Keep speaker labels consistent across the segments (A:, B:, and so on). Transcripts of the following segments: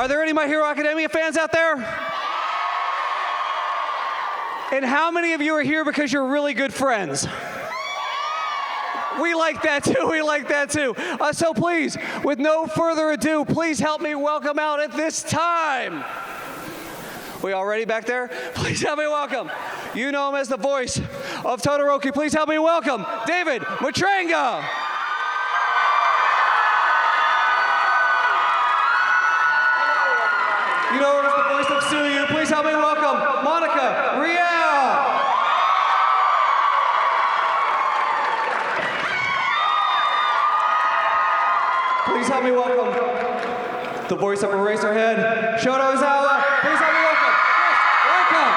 A: Are there any My Hero Academia fans out there? And how many of you are here because you're really good friends? We like that too, we like that too. So please, with no further ado, please help me welcome out at this time. We all ready back there? Please help me welcome. You know him as the voice of Todoroki. Please help me welcome David Matranga. You know him as the voice of Tsuyu. Please help me welcome Monica Rial. Please help me welcome the voice of Eraserhead, Shoto Aizawa. Please help me welcome Wehkamp.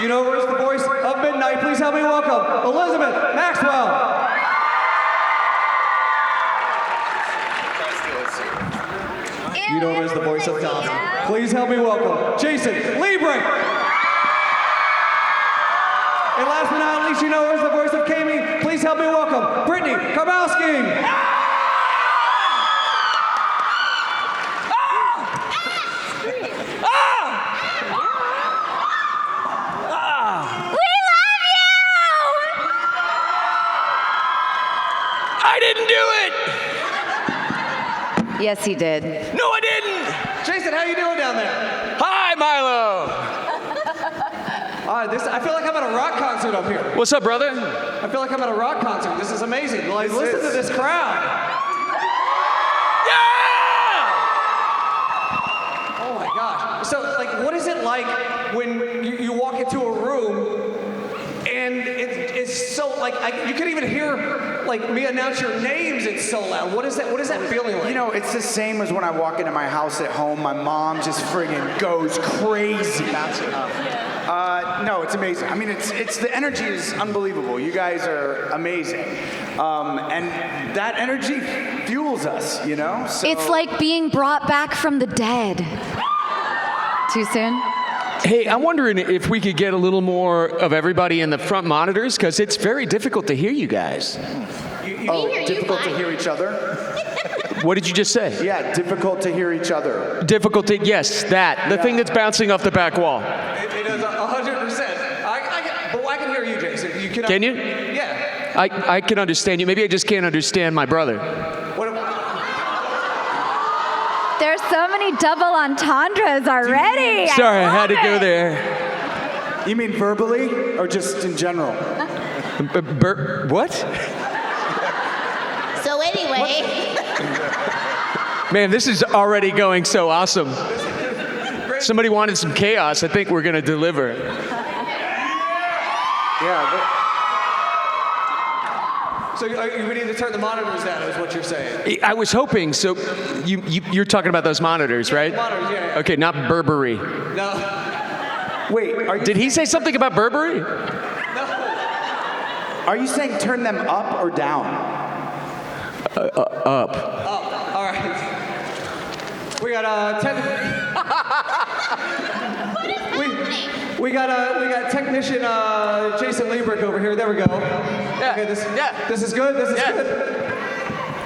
A: You know where's the voice of Midnight. Please help me welcome Elizabeth Maxwell. You know where's the voice of Dabi. Please help me welcome Jason Liebrecht. And last but not least, you know where's the voice of Cami. Please help me welcome Brittney Karbowski. I didn't do it!
B: Yes, he did.
A: No, I didn't! Jason, how you doing down there?
C: Hi, Milo!
A: I feel like I'm at a rock concert up here.
C: What's up, brother?
A: I feel like I'm at a rock concert. This is amazing. Like, listen to this crowd.
C: Yeah!
A: Oh my gosh. So, like, what is it like when you walk into a room and it's so, like, you can even hear, like, me announce your names, it's so loud. What is that feeling like?
D: You know, it's the same as when I walk into my house at home. My mom just friggin' goes crazy. No, it's amazing. I mean, it's the energy is unbelievable. You guys are amazing. And that energy fuels us, you know? So.
B: It's like being brought back from the dead. Too soon?
C: Hey, I'm wondering if we could get a little more of everybody in the front monitors, because it's very difficult to hear you guys.
D: Difficult to hear each other?
C: What did you just say?
D: Yeah, difficult to hear each other.
C: Difficult to, yes, that. The thing that's bouncing off the back wall.
A: It is 100%. But I can hear you, Jason.
C: Can you?
A: Yeah.
C: I can understand you. Maybe I just can't understand my brother.
B: There's so many double entendres already.
C: Sorry, I had to go there.
D: You mean verbally or just in general?
C: What?
E: So anyway.
C: Man, this is already going so awesome. Somebody wanted some chaos. I think we're going to deliver.
D: Yeah.
A: So we need to turn the monitors down, is what you're saying.
C: I was hoping, so you're talking about those monitors, right?
A: Monitors, yeah.
C: Okay, not Burberry.
A: No.
D: Wait,
C: Did he say something about Burberry?
A: No.
D: Are you saying turn them up or down?
C: Up.
A: All right. We got we got technician Jason Liebrecht over here. There we go.
C: Yeah.
A: Okay, this is good. This is good.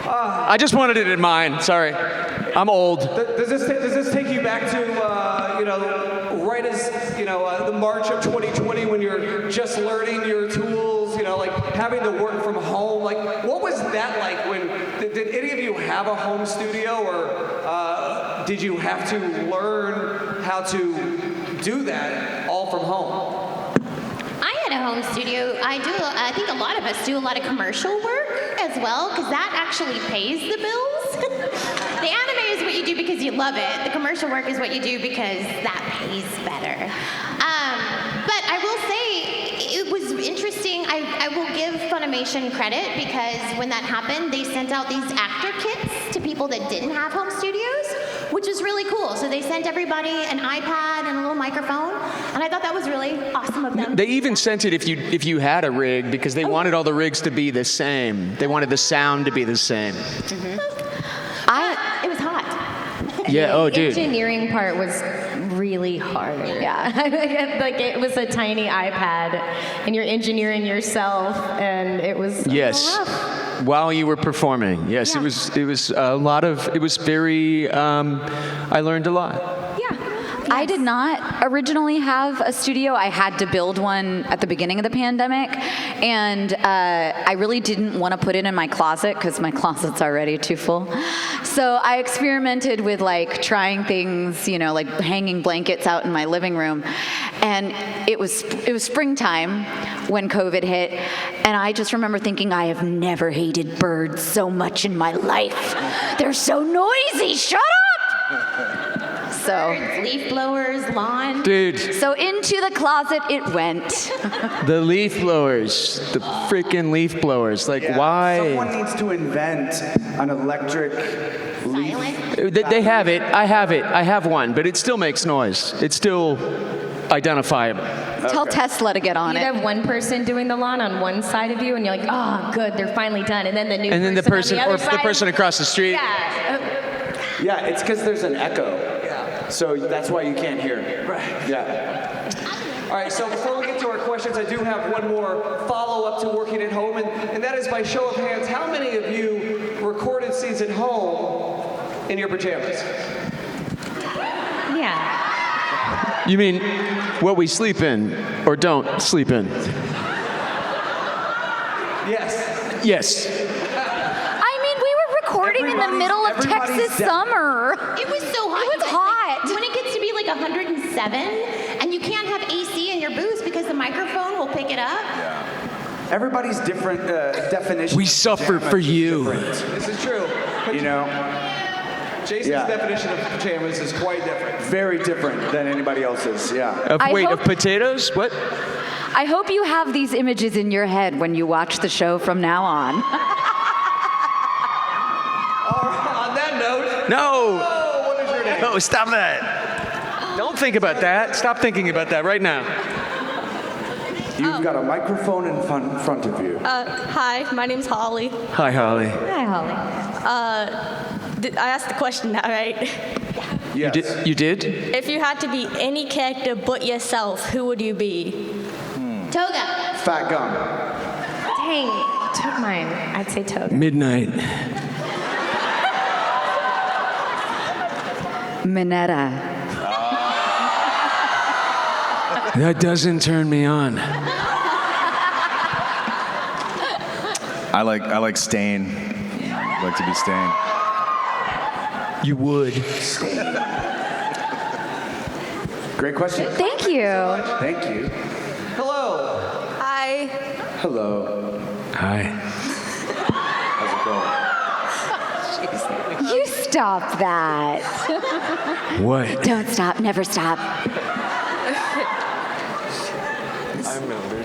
C: I just wanted it in mine. Sorry, I'm old.
A: Does this take you back to right as the March of 2020 when you're just learning your tools? Like having to work from home. Like, what was that like? When did any of you have a home studio, or did you have to learn how to do that all from home?
E: I had a home studio. I think a lot of us do a lot of commercial work as well, because that actually pays the bills. The anime is what you do because you love it. The commercial work is what you do because that pays better. But I will say, it was interesting. I will give Funimation credit, because when that happened, they sent out these actor kits to people that didn't have home studios, which was really cool. So they sent everybody an iPad and a little microphone, and I thought that was really awesome of them.
C: They even sent it if you had a rig, because they wanted all the rigs to be the same. They wanted the sound to be the same.
E: Mm-hmm. It was hot.
C: Yeah. Oh, dude.
F: The engineering part was really hard. Yeah. Like, it was a tiny iPad, and you're engineering yourself, and it was a little rough.
C: while you were performing. Yes,
B: Yeah.
C: it was a lot of, it was very, I learned a lot.
B: I did not originally have a studio. I had to build one at the beginning of the pandemic, and I really didn't want to put it in my closet because my closet's already too full. So I experimented with like trying things, you know, like hanging blankets out in my living room, and it was springtime when COVID hit, and I just remember thinking, I have never hated birds so much in my life. They're so noisy. Shut up. So,
E: Birds, leaf blowers, lawn.
C: Dude,
B: so into the closet it went.
C: the leaf blowers, the freaking leaf blowers. Like,
D: Yeah.
C: why?
D: Someone needs to invent an electric leaf.
E: Silent.
C: They have it. I have it. I have one, but it still makes noise. It's still identifiable.
B: Tell Tesla to get on
F: You'd
B: it.
F: have one person doing the lawn on one side of you, and you're like, oh, good, they're finally done. And then the new
C: And then the person,
F: on the
C: or
F: other
C: the
F: side.
C: person across the street.
F: Yeah.
D: Yeah, it's because there's an echo. So that's why you can't hear.
A: Right.
D: Yeah.
A: All right, so before we get to our questions, I do have one more follow-up to working at home, and that is by show of hands, how many of you recorded scenes at home in your pajamas?
F: Yeah.
C: You mean what we sleep in or don't sleep in?
A: Yes.
C: Yes.
B: I mean, we were recording in the middle of
D: everybody's
B: Texas summer.
E: It was so hot.
B: It was
E: you guys.
B: hot.
E: Like, when it gets to be like 107, and you can't have AC in your booth because the microphone will pick it up.
D: Everybody's different definition.
C: We
D: of
C: suffer
D: pajamas
C: for
D: is
C: you.
D: different,
A: This is true. But
D: You know,
A: Jason's
D: Yeah.
A: definition of pajamas is quite different.
D: very different than anybody else's. Yeah.
C: Of potatoes? What?
B: I hope you have these images in your head when you watch the show from now on.
A: On that note,
C: No.
A: what is your name?
C: No, stop that. Don't think about that. Stop thinking about that right now.
D: You've got a microphone in front of you.
G: Hi, my name's Holly.
C: Hi, Holly.
F: Hi, Holly.
G: I asked the question now, right?
D: Yes.
C: You did?
G: If you had to be any character but yourself, who would you be?
E: Toga.
D: Fat gum.
F: Dang, you took mine. I'd say Toga.
C: Midnight.
B: Minetta.
C: That doesn't turn me on.
H: I like Stain. I like to be Stain.
C: You would.
D: Great question.
B: Thank you.
D: Thank you.
A: Hello.
G: Hi.
D: Hello.
C: Hi.
D: How's it going?
B: You stop that.
C: What?
B: Don't stop. Never stop.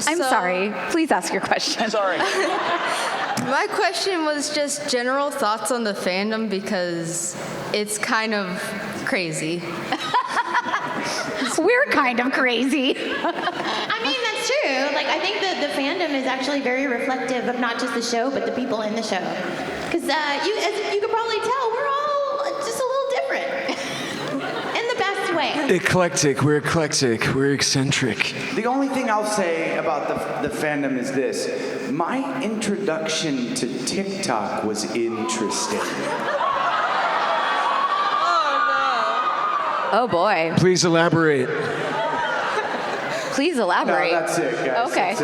B: I'm sorry. Please ask your question.
C: Sorry.
I: My question was just general thoughts on the fandom because it's kind of crazy.
B: We're kind of crazy.
E: I mean, that's true. Like, I think that the fandom is actually very reflective of not just the show, but the people in the show. Because as you could probably tell, we're all just a little different. In the best way.
C: Eclectic. We're eclectic. We're eccentric.
D: The only thing I'll say about the fandom is this. My introduction to TikTok was interesting.
B: Oh boy.
C: Please elaborate.
B: Please
D: No,
B: elaborate.
D: that's it, guys.
B: Okay.
D: That's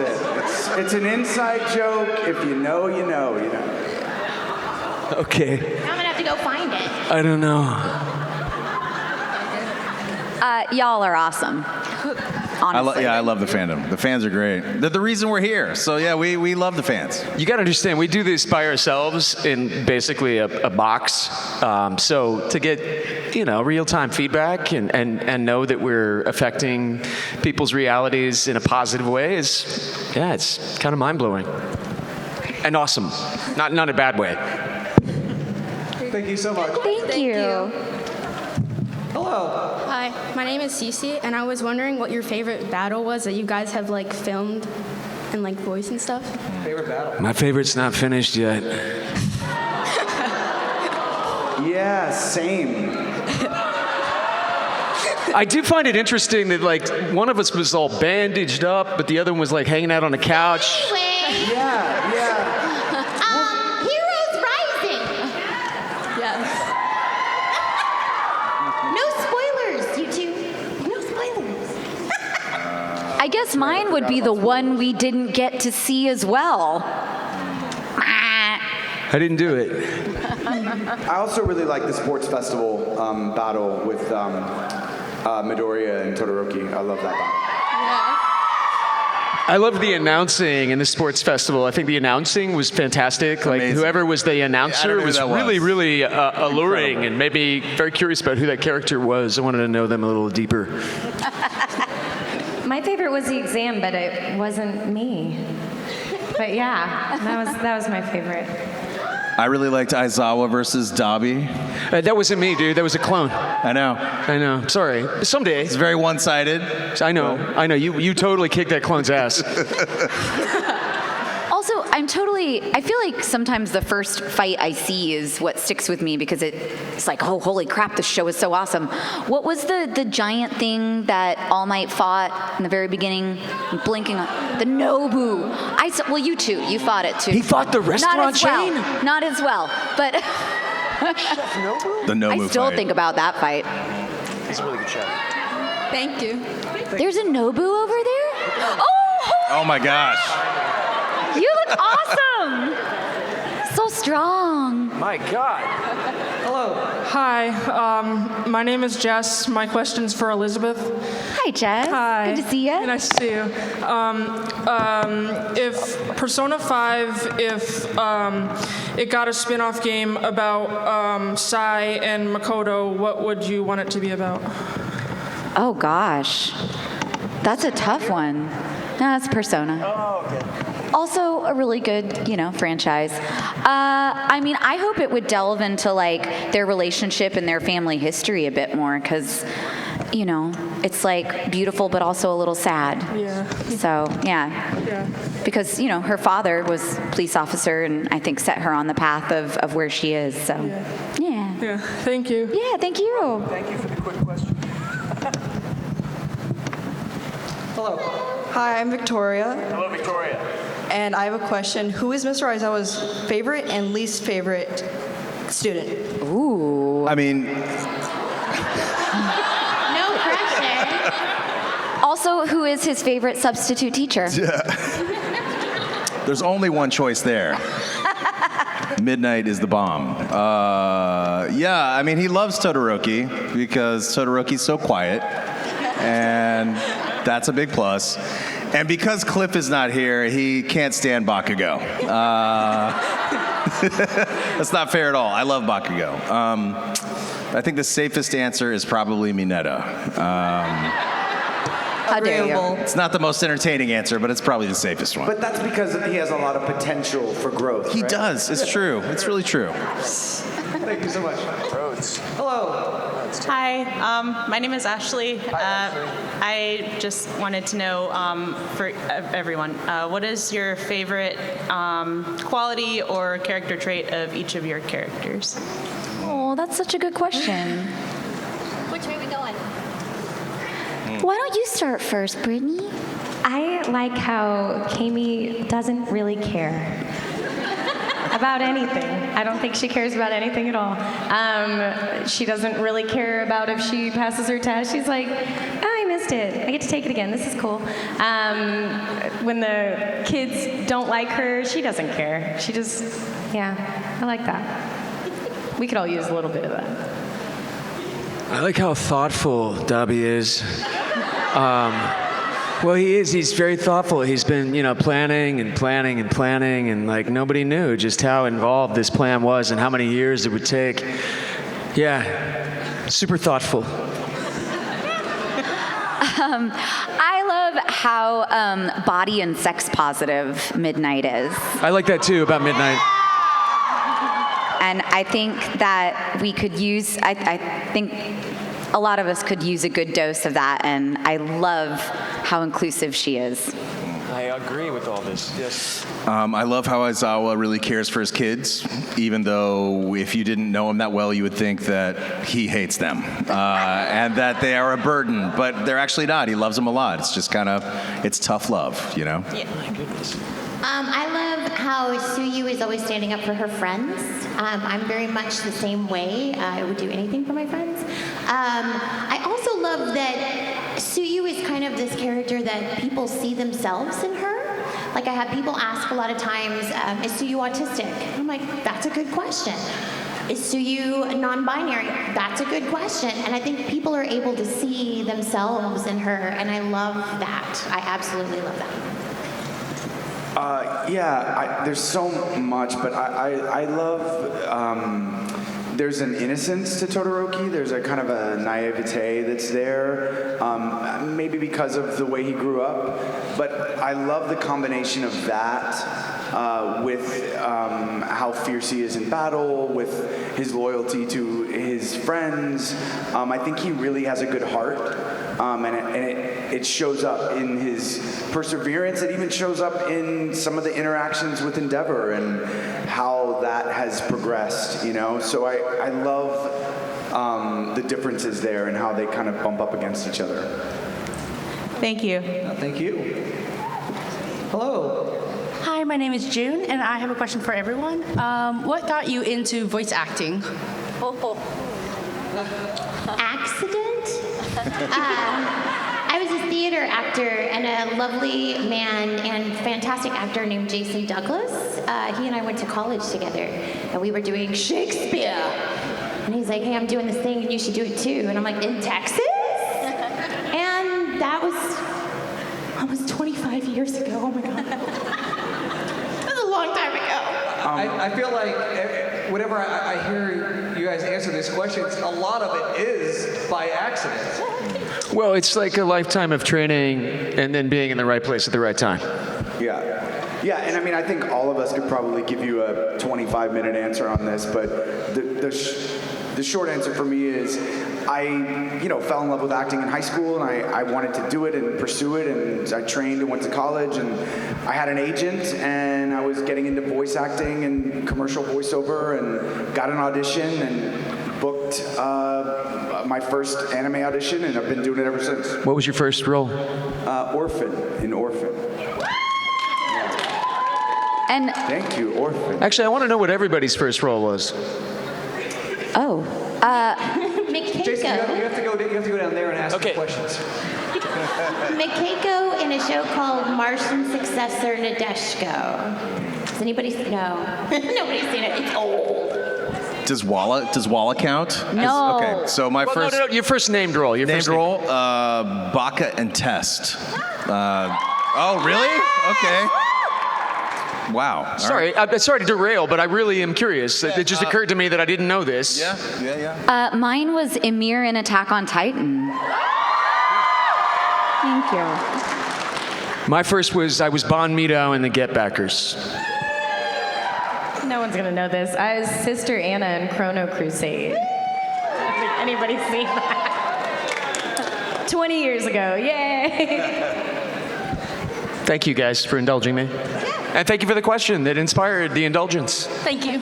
D: it. It's an inside joke. If you know, you know, you know.
C: Okay.
E: I'm gonna have to go find it.
C: I don't know.
B: Y'all are awesome. Honestly.
H: I love the fandom. The fans are great. They're the reason we're here. So yeah, we love the fans.
C: You got to understand, we do this by ourselves in basically a box. So to get, real-time feedback and know that we're affecting people's realities in a positive way it's kind of mind-blowing. And awesome. Not in a bad way.
A: Thank you so much.
B: Thank you.
A: Hello.
I: Hi, my name is Cece, and I was wondering what your favorite battle was that you guys have filmed and voice and stuff.
A: Favorite battle?
C: My favorite's not finished yet.
D: Yeah, same.
C: I do find it interesting that one of us was all bandaged up, but the other one was hanging out on a couch.
E: Anyway,
D: Yeah.
B: guess mine would be the one we didn't get to see as well.
C: I didn't do it.
D: I also really like the sports festival battle with Midoriya and Todoroki. I love that battle.
C: I loved the announcing in the sports festival. I think the announcing was fantastic. Like
H: Amazing.
C: whoever was the
H: I
C: announcer
H: don't know who
C: was
H: that was.
C: really, really alluring and made me very curious about who that character was. I wanted to know them a little deeper.
F: My favorite was the exam, but it wasn't me. But yeah, that was my favorite.
H: I really liked Aizawa versus Dabi.
C: That wasn't me, dude. That was a clone.
H: I know.
C: Sorry. Someday.
H: It's very one-sided.
C: I know. You totally kicked that clone's ass.
B: Also, I feel like sometimes the first fight I see is what sticks with me because it's like, oh, holy crap, this show is so awesome. What was the giant thing that All Might fought in the very beginning? I'm blinking on the Nobu. Well, you too. You fought it too.
C: He fought the restaurant chain?
B: Not as well, but
H: The Nobu
B: I still
H: fight.
B: think about that fight.
C: He's a really good chef.
I: Thank you.
B: There's a Nobu over there?
H: Oh my gosh.
B: You look awesome! So strong.
C: My God.
J: Hi, my name is Jess. My question's for Elizabeth.
B: Hi, Jess.
J: Hi.
B: Good to see you.
J: Nice to see you. If Persona 5, if it got a spin-off game about Sai and Makoto, what would you want it to be about?
B: Oh gosh, that's a tough one. No, that's Persona.
C: Oh, okay.
B: Also a really good, franchise. I mean, I hope it would delve into like their relationship and their family history a bit more because, it's like beautiful but also a little sad.
J: Yeah.
B: So, yeah. Because, her father was a police officer and I think set her on the path of where she is. So, yeah.
J: Yeah, thank you.
B: Yeah, thank you.
C: Thank you for the quick question.
A: Hello.
K: Hi, I'm Victoria,
C: Hello, Victoria.
K: and I have a question. Who is Mr. Aizawa's favorite and least favorite student?
B: Ooh.
H: I mean,
E: No pressure.
B: Also, who is his favorite substitute teacher?
H: there's only one choice there. Midnight is the bomb. I mean, he loves Todoroki because Todoroki's so quiet, and that's a big plus. And because Cliff is not here, he can't stand Bakugo. That's not fair at all. I love Bakugo. I think the safest answer is probably Mineta.
B: How dare you?
H: It's not the most entertaining answer, but it's probably the safest one.
D: But that's because he has a lot of potential for growth.
H: He
D: right?
H: does. It's true. It's really true.
A: Thank you so much. Hello.
L: Hi, my name is Ashley. I just wanted to know for everyone, what is your favorite quality or character trait of each of your characters?
B: Oh, that's such a good question.
E: Which way we going?
B: Why don't you start first, Brittney?
F: I like how Cami doesn't really care about anything. I don't think she cares about anything at all. She doesn't really care about if she passes her test. She's like, oh, I missed it. I get to take it again. This is cool. When the kids don't like her, she doesn't care. She just, I like that. We could all use a little bit of that.
C: I like how thoughtful Dabi is. Well, he is. He's very thoughtful. He's been, planning and planning and planning, and like nobody knew just how involved this plan was and how many years it would take. Yeah, super thoughtful.
B: I love how body and sex positive Midnight is.
C: I like that too about Midnight.
B: And I think that we could use, I think a lot of us could use a good dose of that, and I love how inclusive she is.
C: I agree with all this, yes.
H: I love how Aizawa really cares for his kids, even though if you didn't know him that well, you would think that he hates them and that they are a burden, but they're actually not. He loves them a lot. It's just it's tough love,
L: Yeah.
C: My goodness.
E: I love how Tsuyu is always standing up for her friends. I'm very much the same way. I would do anything for my friends. I also love that Tsuyu is kind of this character that people see themselves in her. Like I have people ask a lot of times, is Tsuyu autistic? I'm like, that's a good question. Is Tsuyu non-binary? That's a good question. And I think people are able to see themselves in her, and I love that. I absolutely love that.
D: There's so much, but I love, there's an innocence to Todoroki. There's a kind of a naivete that's there, maybe because of the way he grew up. But I love the combination of that with how fierce he is in battle, with his loyalty to his friends. I think he really has a good heart, and it shows up in his perseverance. It even shows up in some of the interactions with Endeavor and how that has progressed, you know? So I love the differences there and how they kind of bump up against each other.
L: Thank you.
A: Thank you. Hello.
M: Hi, my name is June, and I have a question for everyone. What got you into voice acting?
E: Accident? I was a theater actor, and a lovely man and fantastic actor named Jason Douglas. He and I went to college together, and we were doing Shakespeare. And he's like, hey, I'm doing this thing, and you should do it too. And I'm like, in Texas? And that was almost 25 years ago. Oh my God. That was a long time ago.
A: I feel like whenever I hear you guys answer these questions, a lot of it is by accident.
C: Well, it's like a lifetime of training and then being in the right place at the right time.
D: Yeah, and I mean, I think all of us could probably give you a 25-minute answer on this, but the short answer for me is I, fell in love with acting in high school, and I wanted to do it and pursue it, and I trained and went to college, and I had an agent, and I was getting into voice acting and commercial voiceover, and got an audition, and booked my first anime audition, and I've been doing it ever since.
C: What was your first role?
D: Orphan, in Orphan.
B: And
D: thank you, Orphan.
C: Actually, I want to know what everybody's first role was.
A: Jason, you have to go down there and ask the questions.
E: Mikako in a show called Martian Successor Nadeshko. Does anybody know? Nobody's seen it. It's old.
H: Does Walla count?
B: No.
H: Okay, so my first...
C: No, your first named role.
H: Baka and Test. Oh, really? Okay. Wow.
C: Sorry, sorry to derail, but I really am curious. It just occurred to me that I didn't know this.
H: Yeah.
B: Mine was Emir in Attack on Titan. Thank you.
C: My first was I was Bon Mito in the Get Backers.
F: No one's gonna know this. I was Sister Anna in Chrono Crusade. I don't think anybody's seen that. 20 years ago, yay!
C: Thank you guys for indulging me. And thank you for the question that inspired the indulgence.
M: Thank you.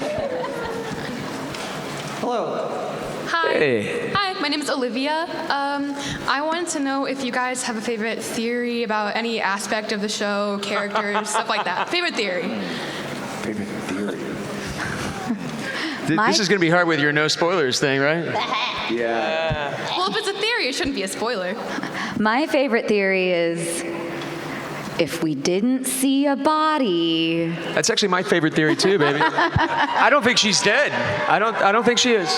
A: Hello.
N: Hi.
C: Hey.
N: Hi, my name is Olivia. I wanted to know if you guys have a favorite theory about any aspect of the show, characters, stuff like that. Favorite theory.
D: Favorite theory.
C: This is going to be hard with your no spoilers thing, right?
D: Yeah.
N: Well, if it's a theory, it shouldn't be a spoiler.
B: My favorite theory is if we didn't see a body.
C: That's actually my favorite theory too, baby. I don't think she's dead. I don't think she is.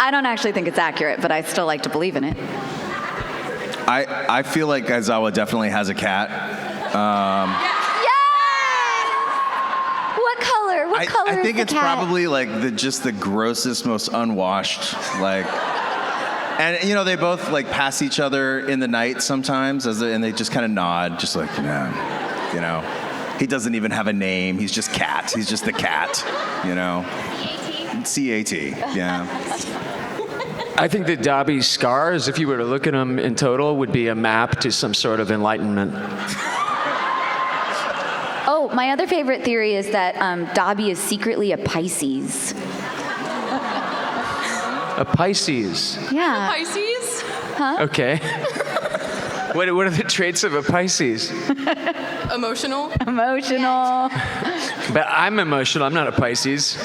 B: I don't actually think it's accurate, but I still like to believe in it.
H: I feel like Aizawa definitely has a cat.
B: What color? What color
H: I think
B: is the
H: it's
B: cat?
H: probably like just the grossest, most unwashed, like. And they both like pass each other in the night sometimes, and they just kind of nod, just like, he doesn't even have a name. He's just cat. He's just the cat, C-A-T, yeah.
C: I think that Dabi's scars, if you were to look at them in total, would be a map to some sort of enlightenment.
B: Oh, my other favorite theory is that Dabi is secretly a Pisces.
C: A Pisces.
B: Yeah.
N: Pisces?
B: Huh?
C: Okay. What are the traits of a Pisces?
N: Emotional.
B: Emotional.
C: But I'm emotional. I'm not a Pisces.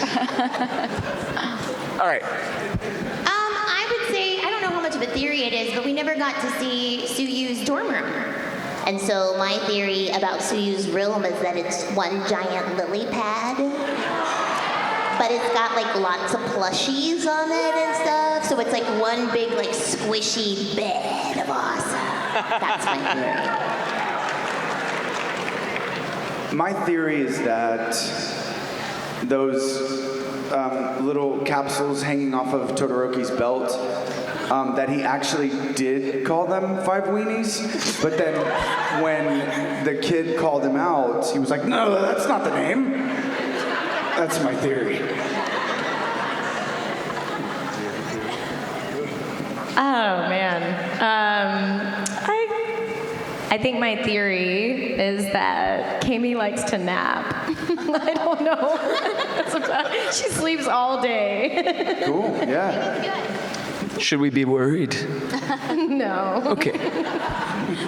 C: All right.
E: I would say, I don't know how much of a theory it is, but we never got to And so my theory about Tsuyu's room is that it's one giant lily pad, but it's got like lots of plushies on it and stuff. So it's like one big like squishy bed of awesome. That's my theory.
D: My theory is that those little capsules hanging off of Todoroki's belt, that he actually did call them 5 weenies, but then when the kid called him out, he was like, no, that's not the name. That's my theory.
F: Oh man, I think my theory is that Cami likes to nap. I don't know. That's about, she sleeps all day.
D: Cool, yeah.
C: Should we be worried?
F: No.
C: Okay.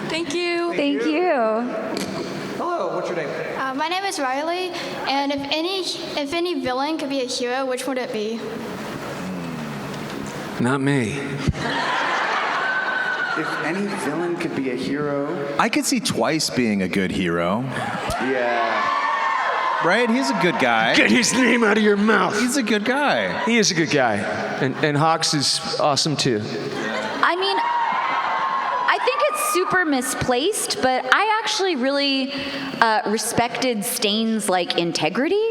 N: Thank you.
B: Thank you.
A: Hello, what's your name?
O: My name is Riley, and if any villain could be a hero, which would it be?
C: Not me.
D: If any villain could be a hero.
H: I could see Twice being a good hero.
D: Yeah.
H: Right? He's a good guy.
C: Get his name out of your mouth.
H: He's a good guy.
C: He is a good guy. And Hawks is awesome too.
B: I mean, I think it's super misplaced, but I actually really respected Stain's like integrity.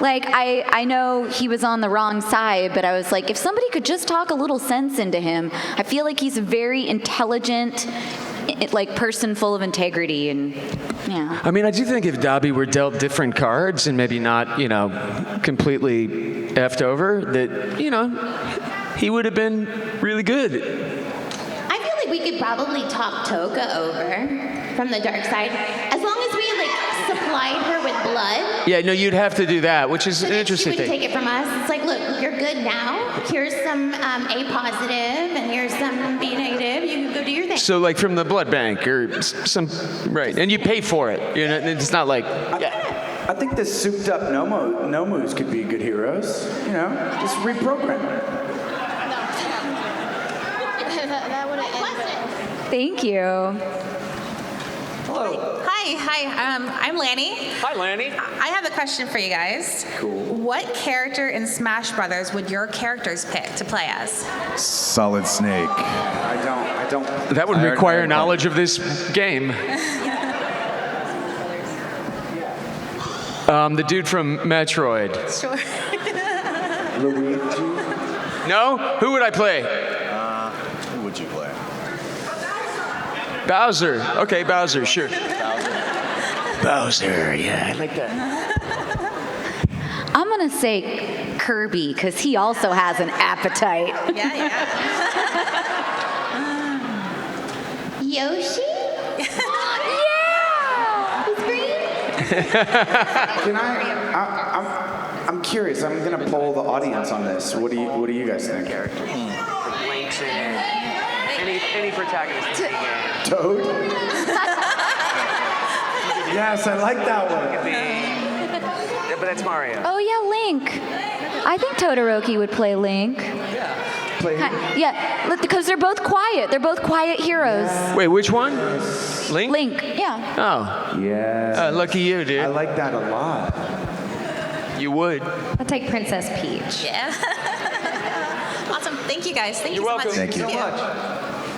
B: Like, I know he was on the wrong side, but I was like, if somebody could just talk a little sense into him, I feel like he's a very intelligent, like, person full of integrity, and yeah.
C: I mean, I do think if Dabi were dealt different cards and maybe not, completely effed over, that, he would have been really good.
E: I feel like we could probably talk Toka over from the dark side, as long as we like supplied her with blood.
C: Yeah, no, you'd have to do that, which is an
E: She
C: interesting
E: wouldn't
C: thing.
E: take it from us. It's like, look, you're good now. Here's some A positive, and here's some B negative. You can go do your thing.
C: So, like from the blood bank or some, right? And you pay for it. It's not like.
D: I think the souped up Nomus could be good heroes. Just reprogram.
O: That would have ended.
B: Thank you.
A: Hello.
P: Hi, I'm Lanny.
C: Hi, Lanny.
P: I have a question for you guys.
D: Cool.
P: What character in Smash Brothers would your characters pick to play as?
H: Solid Snake.
D: I don't.
C: That would require knowledge of this game. The dude from Metroid.
P: Sure.
D: Luigi?
C: No? Who would I play?
H: Who would you play?
C: Bowser. Okay, Bowser, sure. Bowser, yeah, I like that.
B: I'm going to say Kirby, because he also has an appetite.
P: Yeah.
E: Yoshi?
B: Yeah!
E: He's green?
D: Can I'm curious. I'm gonna poll the audience on this. What do you guys think?
C: Link's in it. Any protagonist in the game.
D: Toad? Yes, I like that one.
C: Yeah, but that's Mario.
B: Oh, yeah, Link. I think Todoroki would play Link.
D: Play
B: Yeah, because they're both quiet. They're both quiet heroes.
C: Wait, which one? Link?
B: Link, yeah.
C: Oh.
D: Yeah.
C: Lucky you, dude.
D: I like that a lot.
C: You would.
F: I'll take Princess Peach.
P: Yeah. Awesome. Thank you guys. Thank
C: You're
P: you so
C: welcome.
P: much.
C: Thank
A: Thank you so much.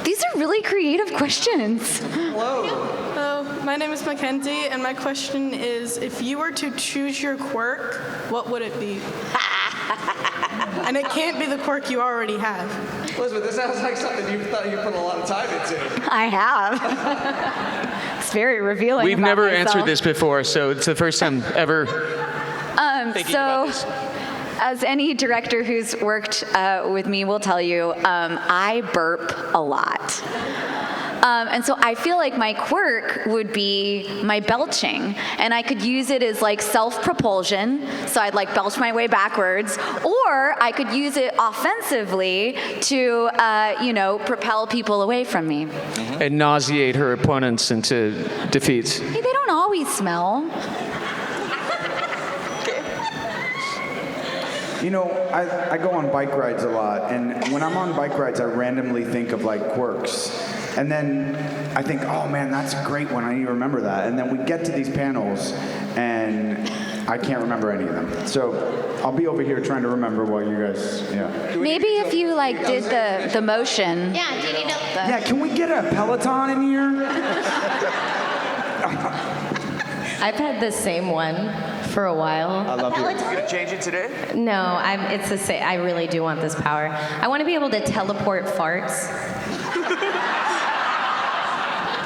B: These are really creative questions.
A: Hello.
Q: Hello, my name is Mackenzie, and my question is, if you were to choose your quirk, what would it be? And it can't be the quirk you already have.
A: Elizabeth, this sounds like something you thought you put a lot of time into.
B: I have. It's very revealing.
C: We've
B: about
C: never
B: myself.
C: answered this before, so it's the first time ever thinking about this.
B: As any director who's worked with me will tell you, I burp a lot. And so I feel like my quirk would be my belching, and I could use it as like self-propulsion, so I'd like belch my way backwards, or I could use it offensively to, propel people away from me.
C: And nauseate her opponents into defeats.
B: Hey, they don't always smell.
D: I go on bike rides a lot, and when I'm on bike rides, I randomly think of like quirks. And then I think, oh man, that's a great one. I need to remember that. And then we get to these panels, and I can't remember any of them. So I'll be over here trying to remember what you guys,
B: Maybe if you like did the motion.
E: Yeah, do you need to...
D: Yeah, can we get a Peloton in here?
F: I've had the same one for a while.
D: I love
E: Peloton?
D: it.
C: You gonna change it today?
F: No, it's the same. I really do want this power. I want to be able to teleport farts.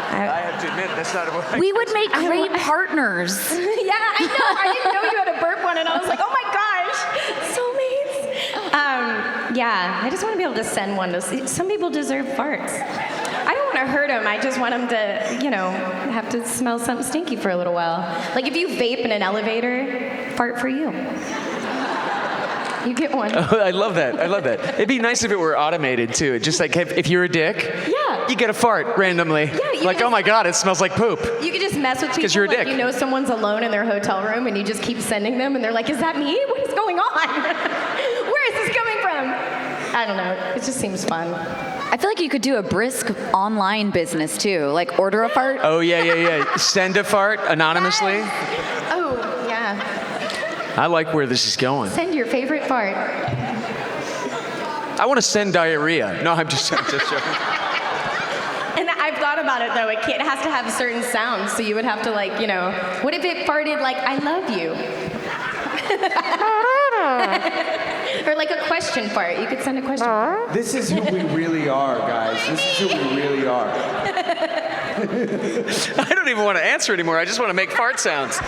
C: I have to admit, that's not a word.
B: We would make great partners.
F: Yeah, I know. I didn't know you had a burp one, and I was like, oh my gosh, soulmates. Yeah, I just want to be able to send one to. Some people deserve farts. I don't want to hurt them. I just want them to, have to smell something stinky for a little while. Like if you vape in an elevator, fart for you. You get one.
C: Oh, I love that. It'd be nice if it were automated too. Just like if you're a dick,
F: Yeah.
C: you get a fart randomly.
F: Yeah, you
C: like,
F: just-
C: oh my God, it smells like poop.
F: You could just mess with people.
C: 'cause you're a
F: like
C: dick.
F: You know someone's alone in their hotel room, and you just keep sending them, and they're like, "Is that me? What is going on? Where is this coming from?" I don't know. It just seems fun.
B: I feel like you could do a brisk online business too, like order a fart.
C: Oh yeah. Send a fart anonymously.
F: Oh yeah.
C: I like where this is going.
F: Send your favorite fart.
C: I want to send diarrhea. No, I'm just joking.
F: And I've thought about it though. It has to have certain sounds, so you would have to what if it farted like "I love you"? Or like a question fart. You could send a question fart.
D: This is who we really are, guys. This is who we really are.
C: I don't even want to answer anymore. I just want to make fart sounds.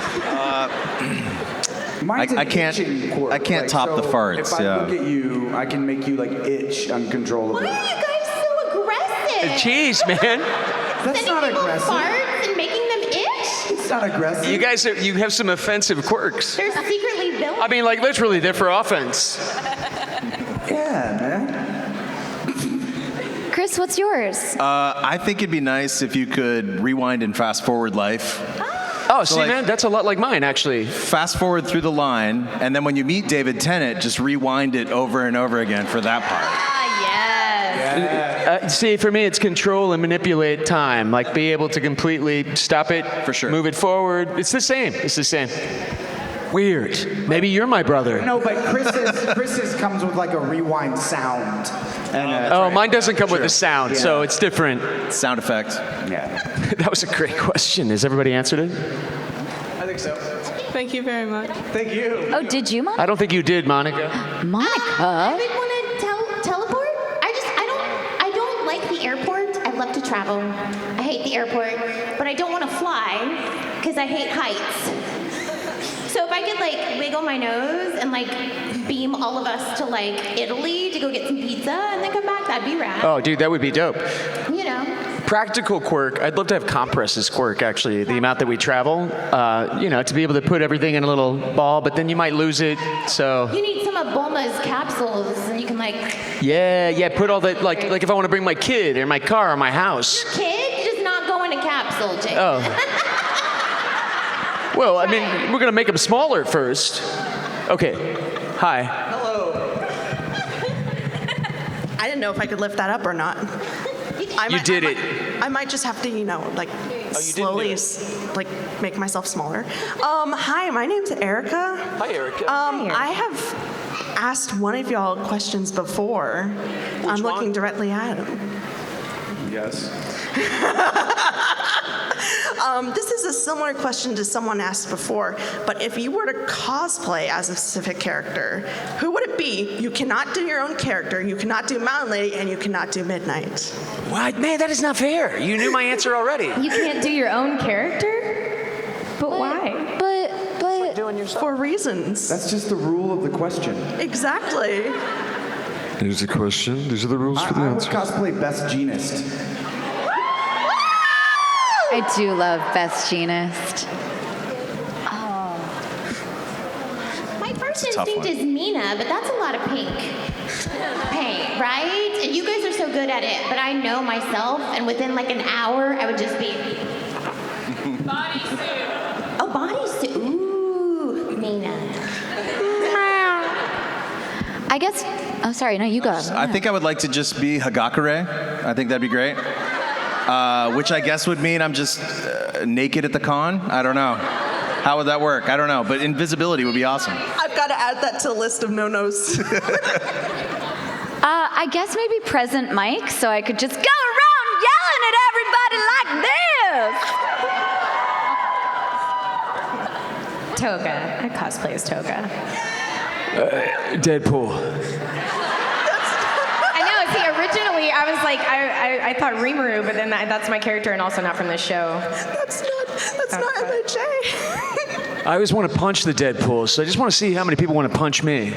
D: Mine's an
H: I can't
D: itching quirk.
H: I can't top the farts,
D: If I look at you, I can make you itch uncontrollably.
E: Why are you guys so aggressive?
C: Jeez, man.
D: That's not
E: Sending people
D: aggressive.
E: farts and making them itch?
D: It's not aggressive.
C: You guys, you have some offensive quirks.
E: They're secretly villains.
C: I mean, like literally, they're for offense.
D: Yeah, man.
B: Chris, what's yours?
H: I think it'd be nice if you could rewind and fast forward life.
C: Oh, see, man, that's a lot like mine, actually.
H: Fast forward through the line, and then when you meet David Tennant, just rewind it over and over again for that part.
F: Yes.
C: See, for me, it's control and manipulate time. Like, be able to completely stop it,
H: for sure,
C: move it forward. It's the same. Weird. Maybe you're my brother.
D: No, but Chris's comes with a rewind sound.
C: And, mine doesn't come with a sound, so it's different.
H: Sound effect.
D: Yeah.
C: That was a great question. Has everybody answered it?
Q: I think so. Thank you very much.
A: Thank you.
B: Oh, did you, Monica?
C: I don't think you did, Monica.
B: Monica?
E: I would want to teleport. I don't like the airport. I love to travel. I hate the airport, but I don't want to fly because I hate heights. So if I could wiggle my nose and beam all of us to Italy to go get some pizza and then come back, that'd be rad.
C: Oh, dude, that would be dope.
A: Practical quirk, I'd love to have Compress's quirk, actually, the amount that we travel. To be able to put everything in a little ball, but then you might lose it, so...
E: You need some of Bulma's capsules, and you can
A: Yeah, put all that, like if I want to bring my kid or my car or my house.
E: Kid does not go in a capsule, Jake.
A: Oh. Well, I mean, we're going to make them smaller first. Okay, hi.
K: I didn't know if I could lift that up or not.
A: You did it.
K: I might just have to, slowly, make myself smaller. Hi, my name's Erica.
A: Hi, Erica.
K: I have asked one of y'all questions before. I'm looking directly at him.
D: Yes.
K: This is a similar question to someone asked before, but if you were to cosplay as a specific character, who would it be? You cannot do your own character, you cannot do Mountain Lady, and you cannot do Midnight.
A: What? Man, that is not fair. You knew my answer already.
F: You can't do your own character? But why?
B: But
K: for reasons.
D: That's just the rule of the question.
K: Exactly.
C: Here's the question. These are the rules for the
D: I would
C: answer.
D: cosplay Best Jeanist.
B: I do love Best Jeanist.
E: My first
H: It's a tough
E: instinct
H: one.
E: is Mina, but that's a lot of paint, right? And you guys are so good at it, but I know myself, and within an hour, I would just be... Bodysuit. Oh, bodysuit. Ooh, Mina.
B: I guess. Oh, sorry. No, you go.
H: I think I would like to just be Hagakure. I think that'd be great. which I guess would mean I'm just naked at the con. I don't know. How would that work? I don't know. But invisibility would be awesome.
K: I've got to add that to the list of no-nos.
B: I guess maybe present Mike, so I could just go around yelling at everybody like this.
F: Toga. I cosplay as Toga.
C: Deadpool.
F: I know. See, originally I was like, I thought Rimuru, but then that's my character and also not from this show.
K: That's not MHA.
C: I always want to punch the Deadpool, so I just want to see how many people want to punch me.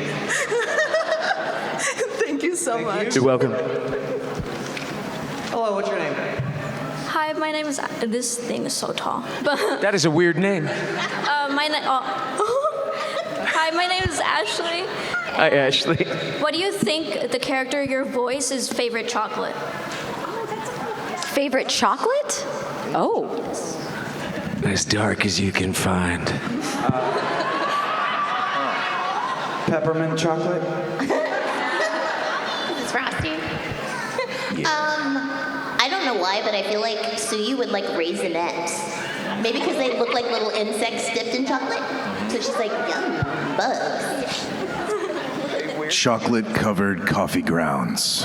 K: Thank you so much.
C: You're welcome.
A: Hello, what's your name?
G: Hi, my name is. This thing is so tall. But
C: That is a weird name.
G: Hi, my name is Ashley.
C: Hi, Ashley.
G: What do you think the character your voice is favorite chocolate?
B: Favorite chocolate? Oh.
C: As dark as you can find.
D: Peppermint chocolate.
E: This is Frosty. I don't know why, but I feel like Tsuyu would like raisinets. Maybe because they look like little insects dipped in chocolate. So she's like, yum, bugs.
H: Chocolate-covered coffee grounds.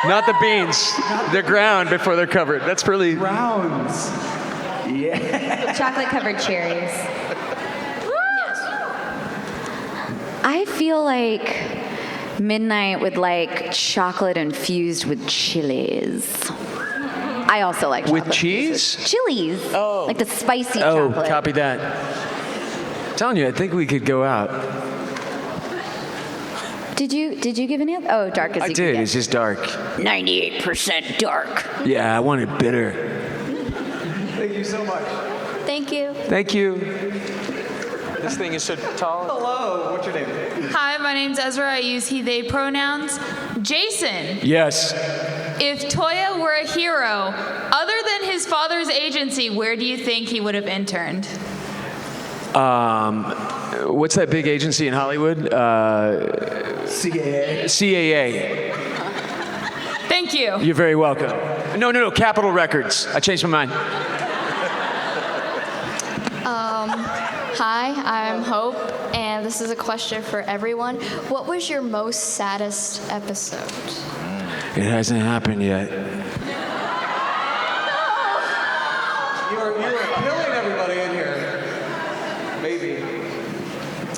C: Not the beans. They're ground before they're covered. That's really...
D: Rounds. Yeah.
F: Chocolate-covered cherries.
B: I feel like Midnight would like chocolate infused with chilies. I also like chocolate.
C: With cheese?
B: Chilies. Oh. Like the spicy
C: Oh,
B: chocolate.
C: copy that. I'm telling you, I think we could go out.
B: Did you give an answer? Oh, dark as
C: I
B: you
C: did.
B: could
C: It's just dark.
B: 98% dark.
C: Yeah, I want it bitter.
A: Thank you so much.
G: Thank you.
C: Thank you. This thing is so tall.
A: Hello, what's your name?
P: Hi, my name's Ezra. I use he, they pronouns. Jason,
C: Yes.
P: if Toya were a hero, other than his father's agency, where do you think he would have interned?
C: What's that big agency in Hollywood?
D: CAA.
C: CAA.
P: Thank you.
C: You're very welcome. No, Capitol Records. I changed my mind.
O: Hi, I'm Hope, and this is a question for everyone. What was your most saddest episode?
C: It hasn't happened yet.
A: You are killing everybody in here. Maybe.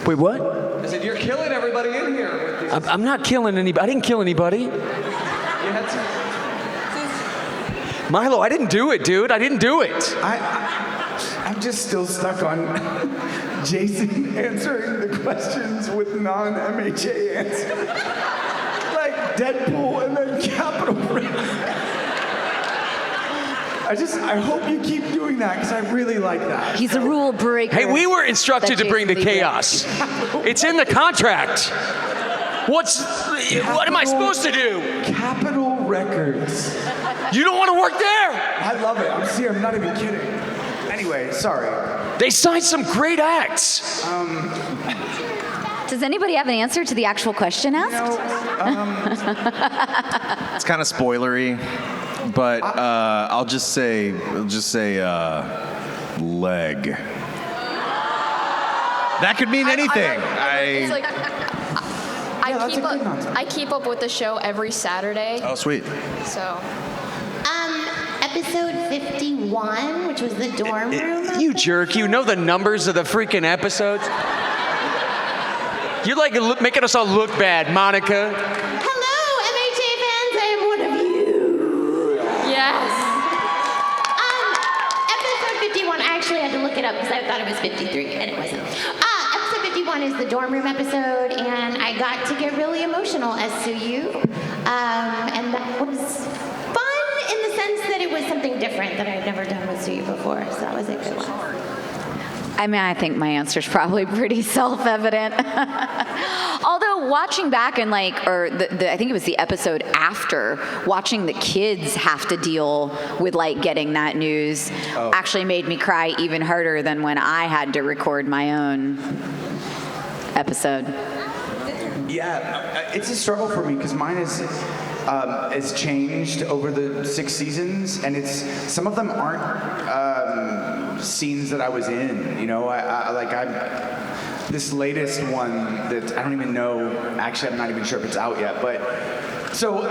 C: Wait, what?
A: I said, you're killing everybody in here with these.
C: I'm not killing anybody. I didn't kill anybody.
A: You had some.
C: Milo, I didn't do it, dude. I didn't do it.
D: I'm just still stuck on Jason answering the questions with non-MHA answers. Like Deadpool and then Capital Bra. I hope you keep doing that because I really like that.
B: He's a rule breaker.
C: Hey, we were instructed to bring the chaos. It's in the contract. What am I supposed to do?
D: Capitol Records.
C: You don't want to work there?
D: I love it. I'm not even kidding. Anyway, sorry.
C: They signed some great acts.
B: Does anybody have an answer to the actual question asked?
H: It's kind of spoilery, but I'll just say leg. That could mean anything.
O: I keep up with the show every Saturday.
H: Oh, sweet.
O: So.
E: Episode 51, which was the dorm room.
C: You jerk, you know the numbers of the freaking episodes? You're like making us all look bad, Monica.
E: Hello, MHA fans, I am one of you.
O: Yes.
E: Episode 51, I actually had to look it up because I thought it was 53, and it wasn't. Episode 51 is the dorm room episode, and I got to get really emotional as Tsuyu. And that was fun in the sense that it was something different that I'd never done with Tsuyu before, so that was a good one.
B: I mean, I think my answer's probably pretty self-evident. Although watching back and I think it was the episode after, watching the kids have to deal with getting that news actually made me cry even harder than when I had to record my own episode.
D: Yeah, it's a struggle for me because mine is has changed over the 6 seasons, and some of them aren't scenes that I was in. You know, this latest one that I don't even know. Actually, I'm not even sure if it's out yet. But so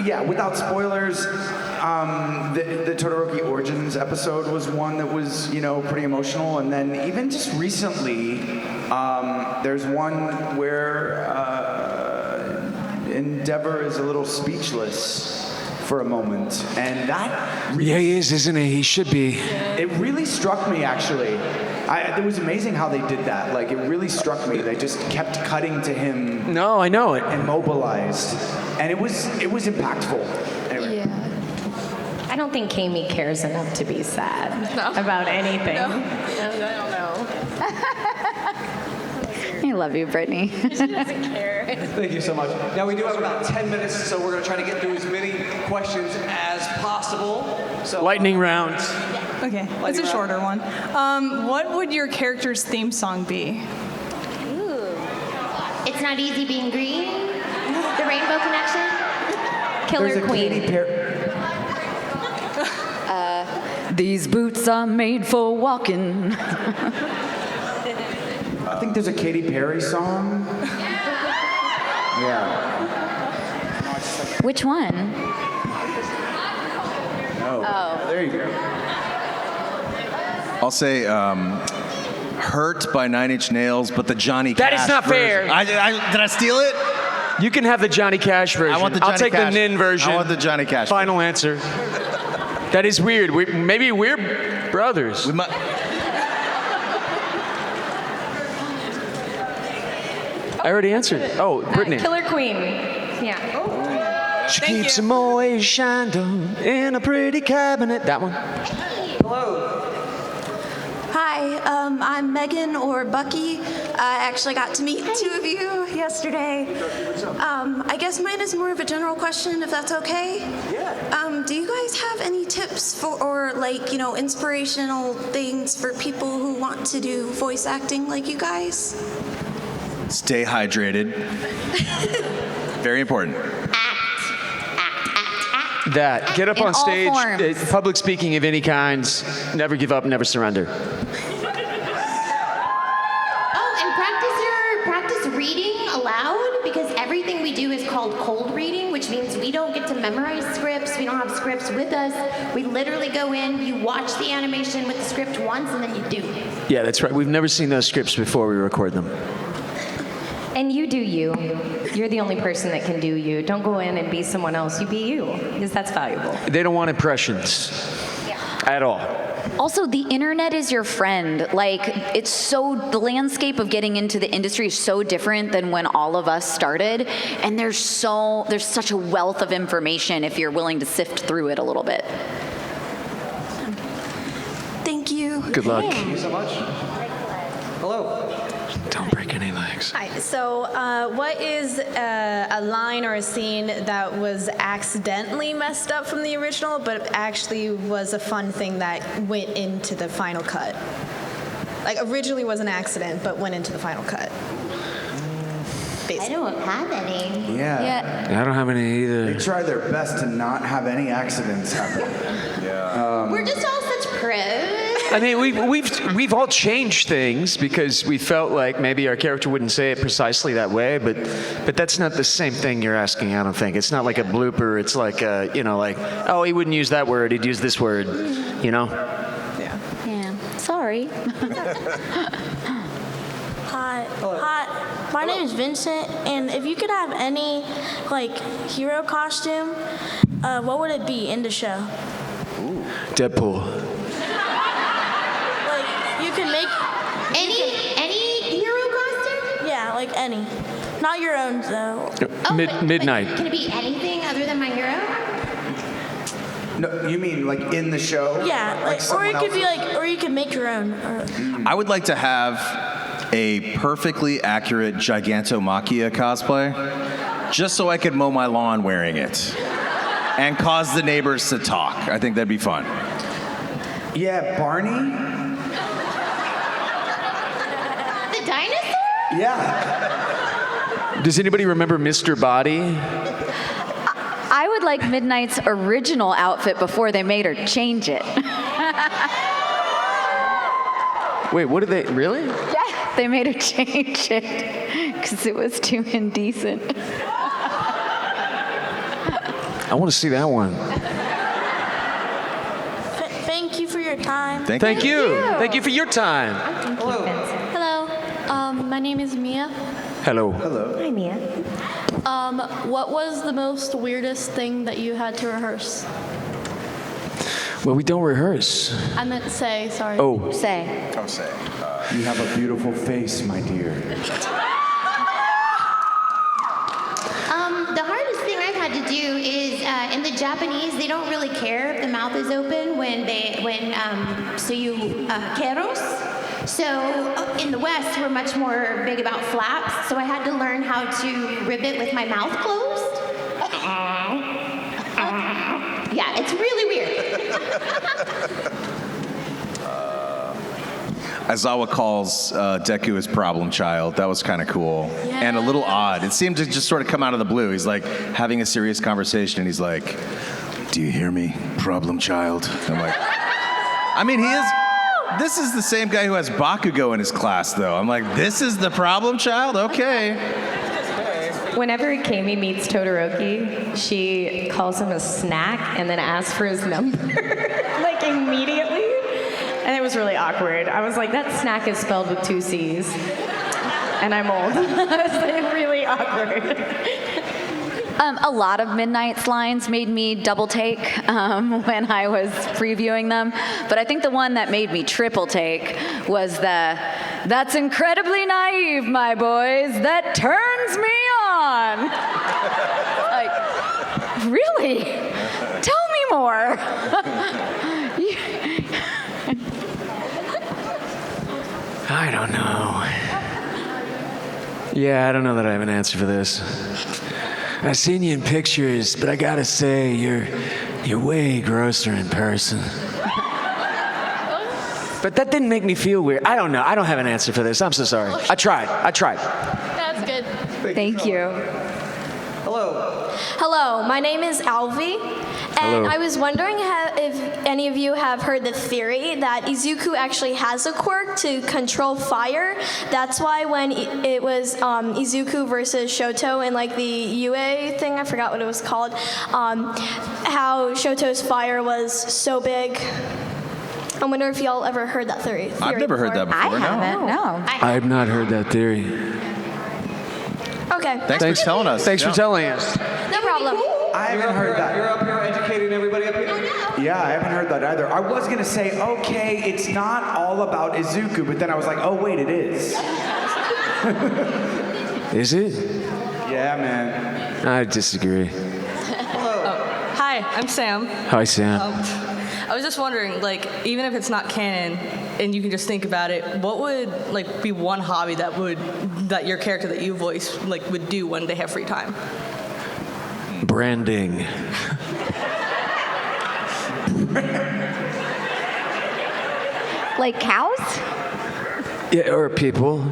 D: yeah, without spoilers, the Todoroki Origins episode was one that was pretty emotional, and then even just recently, there's one where Endeavor is a little speechless for a moment, and that
C: yeah, he is, isn't he? He should be.
D: It really struck me, actually. It was amazing how they did that. Like, it really struck me. They just kept cutting to him.
C: No, I know it.
D: Immobilized, and it was impactful. Anyway.
F: Yeah. I don't think Cami cares enough to be sad about anything.
L: No, I don't know.
B: I love you, Brittney.
L: She doesn't care.
A: Thank you so much. Now, we do have about 10 minutes, so we're going to try to get through as many questions as possible. So,
C: lightning round.
L: Okay, it's a shorter one. What would your character's theme song be?
E: Ooh. It's Not Easy Being Green. The Rainbow Connection.
F: Killer Queen.
B: These boots are made for walking.
D: I think there's a Katy Perry song. Yeah.
B: Which one?
D: Oh, there you go.
H: I'll say Hurt by 9 Inch Nails, but the Johnny Cash
C: That is not fair.
H: version. Did I steal it?
C: You can have the Johnny Cash version.
H: I want the Johnny
C: I'll take
H: Cash.
C: the Nin version.
H: I want the Johnny Cash
C: Final answer. That is weird. Maybe we're brothers. I already answered. Oh, Brittney.
F: Killer Queen. Yeah.
C: She keeps them always shined on in a pretty cabinet. That one.
A: Hello.
R: Hi, I'm Megan or Bucky. I actually got to meet 2 of you yesterday. I guess mine is more of a general question, if that's okay. Yeah. Do you guys have any tips or inspirational things for people who want to do voice acting like you guys?
H: Stay hydrated. Very important.
C: That. Get up
B: In
C: on
B: all
C: stage.
B: forms.
C: Public speaking of any kind. Never give up, never surrender.
E: Oh, and practice reading aloud, because everything we do is called cold reading, which means we don't get to memorize scripts. We don't have scripts with us. We literally go in, you watch the animation with the script once, and then you do.
C: Yeah, that's right. We've never seen those scripts before we record them.
F: And you do you. You're the only person that can do you. Don't go in and be someone else. You be you, because that's valuable.
C: They don't want impressions at all.
B: Also, the internet is your friend. Like, the landscape of getting into the industry is so different than when all of us started. And there's such a wealth of information if you're willing to sift through it a little bit.
R: Thank you.
C: Good luck.
A: Thank you so much. Hello.
C: Don't break any legs.
S: Hi. So, what is a line or a scene that was accidentally messed up from the original, but actually was a fun thing that went into the final cut? Like, originally was an accident, but went into the final cut.
E: I don't have any.
D: Yeah.
C: I don't have any either.
D: They try their best to not have any accidents happen. Yeah.
E: We're just all such pros.
C: I mean, we've all changed things because we felt like maybe our character wouldn't say it precisely that way, but that's not the same thing you're asking. I don't think it's not like a blooper. It's like oh, he wouldn't use that word. He'd use this word.
B: Yeah. Sorry.
T: Hi. My name is Vincent, and if you could have any hero costume, what would it be in the show?
C: Deadpool.
T: You can make
E: any hero costume?
T: Yeah, any. Not your own though.
C: Midnight.
E: Can it be anything other than my hero?
D: No, you mean in the show?
T: Yeah, or it could be or you can make your own.
H: I would like to have a perfectly accurate Gigantomachia cosplay, just so I could mow my lawn wearing it, and cause the neighbors to talk. I think that'd be fun.
D: Yeah, Barney?
E: The dinosaur?
D: Yeah.
C: Does anybody remember Mr. Body?
B: I did like Midnight's original outfit before they made her change it.
C: Wait, what did they, really?
B: Yeah, they made her change it because it was too indecent.
C: I want to see that one.
T: Thank you for your time.
C: Thank you. Thank you for your time.
O: Hello. My name is Mia.
C: Hello.
F: Hi, Mia.
O: What was the most weirdest thing that you had to rehearse?
C: Well, we don't rehearse.
O: I meant say, sorry.
C: Oh.
B: Say.
D: Oh, say. You have a beautiful face, my dear.
E: The hardest thing I've had to do is in the Japanese, they don't really care if the mouth is open when Tsuyu keros. So in the West, we're much more big about flaps. So I had to learn how to ribbit with my mouth closed. Yeah, it's really weird.
H: Aizawa calls Deku his problem child. That was kind of cool. And a little odd. It seemed to just sort of come out of the blue. He's like having a serious conversation and he's like, "Do you hear me, problem child?" I'm like, I mean, he is. This is the same guy who has Bakugo in his class, though. I'm like, this is the problem child? Okay.
F: Whenever Cami meets Todoroki, she calls him a snack and then asks for his number, like immediately. And it was really awkward. I was like, that snack is spelled with 2 C's. And I'm old. It was like really awkward.
B: A lot of Midnight's lines made me double take when I was previewing them. But I think the one that made me triple take was "That's incredibly naive, my boys. That turns me on." Like, really? Tell me more.
C: I don't know. Yeah, I don't know that I have an answer for this. I've seen you in pictures, but I gotta say, you're way grosser in person. But that didn't make me feel weird. I don't know. I don't have an answer for this. I'm so sorry. I tried.
O: That's good.
B: Thank you.
T: Hello, my name is Alvi, and
C: Hello.
T: I was wondering if any of you have heard the theory that Izuku actually has a quirk to control fire. That's why when it was Izuku versus Shoto in like the UA thing, I forgot what it was called, how Shoto's fire was so big. I wonder if y'all ever heard that theory.
H: I've never heard that before.
B: I haven't, no.
C: I have not heard that theory.
T: Okay.
H: Thanks for telling us.
C: Thanks for telling us.
T: No problem.
D: I haven't heard that.
A: You're up here educating everybody up here.
D: Yeah, I haven't heard that either. I was gonna say, okay, it's not all about Izuku, but then I was like, oh wait, it is.
C: Is it?
D: Yeah, man.
C: I disagree.
U: Hi, I'm Sam.
C: Hi, Sam.
U: I was just wondering, like, even if it's not canon and you can just think about it, what would like be one hobby that your character that you voice like would do when they have free time?
C: Branding.
B: Like cows?
C: Yeah, or people.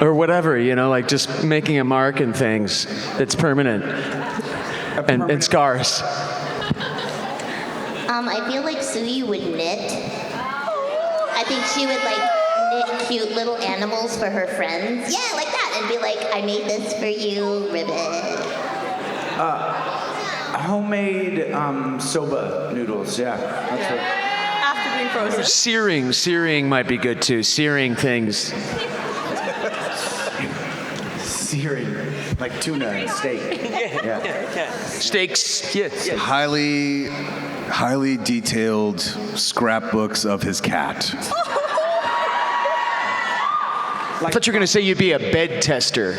C: Or whatever, like just making a mark in things that's permanent. And scars.
E: I feel like Tsuyu would knit. I think she would like knit cute little animals for her friends. Yeah, like that. And be like, I made this for you, ribbit.
D: Homemade soba noodles, yeah. That's what.
U: After being frozen.
C: Searing might be good too. Searing things.
D: Searing, like tuna and steak. Yeah.
C: Steaks, yes.
H: Highly detailed scrapbooks of his cat.
C: I thought you were going to say you'd be a bed tester.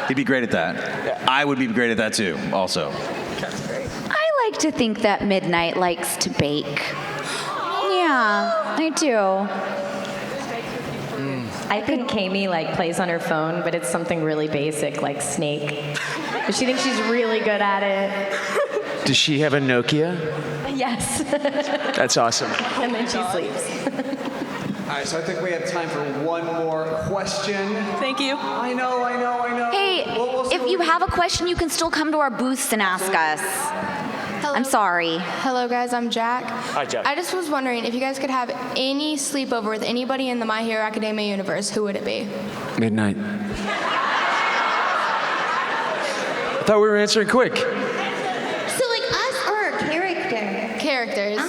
H: He'd be great at that. I would be great at that too, also.
B: I like to think that Midnight likes to bake. Yeah, I do.
F: I think Cami like plays on her phone, but it's something really basic like Snake. But she thinks she's really good at it.
C: Does she have a Nokia?
F: Yes.
C: That's awesome.
F: And then she sleeps.
A: All right, so I think we have time for one more question.
U: Thank you.
A: I know.
B: Hey, if you have a question, you can still come to our booths and ask us. I'm sorry.
N: Hello, guys. I'm Jack.
C: Hi, Jack.
N: I just was wondering if you guys could have any sleepover with anybody in the My Hero Academia universe, who would it be?
C: Midnight. I thought we were answering quick.
E: So like us or a character?
N: Characters.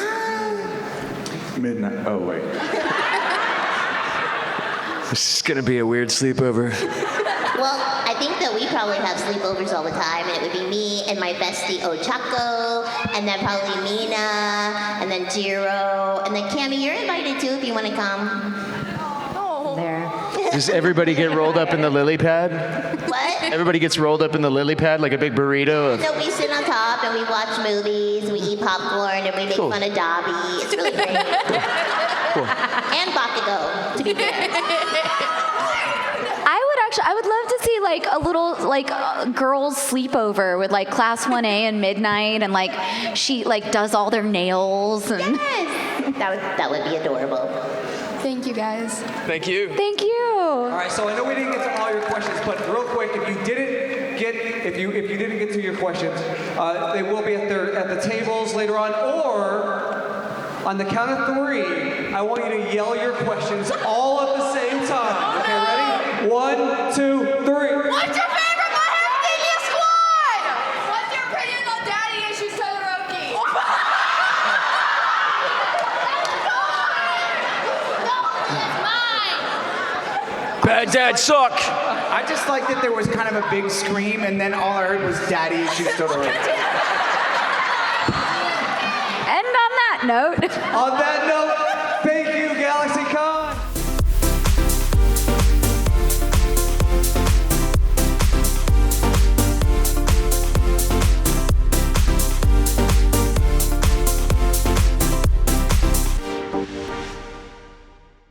D: Midnight. Oh, wait.
C: This is gonna be a weird sleepover.
E: Well, I think that we probably have sleepovers all the time, and it would be me and my bestie Ochako, and then probably Mina, and then Jiro, and then Cami, you're invited too if you want to come.
B: There.
C: Does everybody get rolled up in the lily pad?
E: What?
C: Everybody gets rolled up in the lily pad like a big burrito of...
E: So we sit on top and we watch movies, we eat popcorn, and we make
C: Cool.
E: fun of Dabi. It's really great. And Bakugo, to be fair.
B: I would love to see like a little like girls sleepover with like class 1A and Midnight, and like she like does all their nails and
E: Yes! That would be adorable.
N: Thank you, guys.
C: Thank you.
B: Thank you.
A: All right, so I know we didn't get to all your questions, but real quick, if you didn't get to your questions, they will be at the tables later on, or on the count of 3, I want you to yell your questions all at the same time. Okay, ready? 1, 2, 3.
O: What's your favorite My Hero Academia squad? What's your opinion on daddy issues, Todoroki?
C: Bad dad suck.
D: I just like that there was kind of a big scream, and then all I heard was daddy issues Todoroki.
B: And on that note.
A: On that note,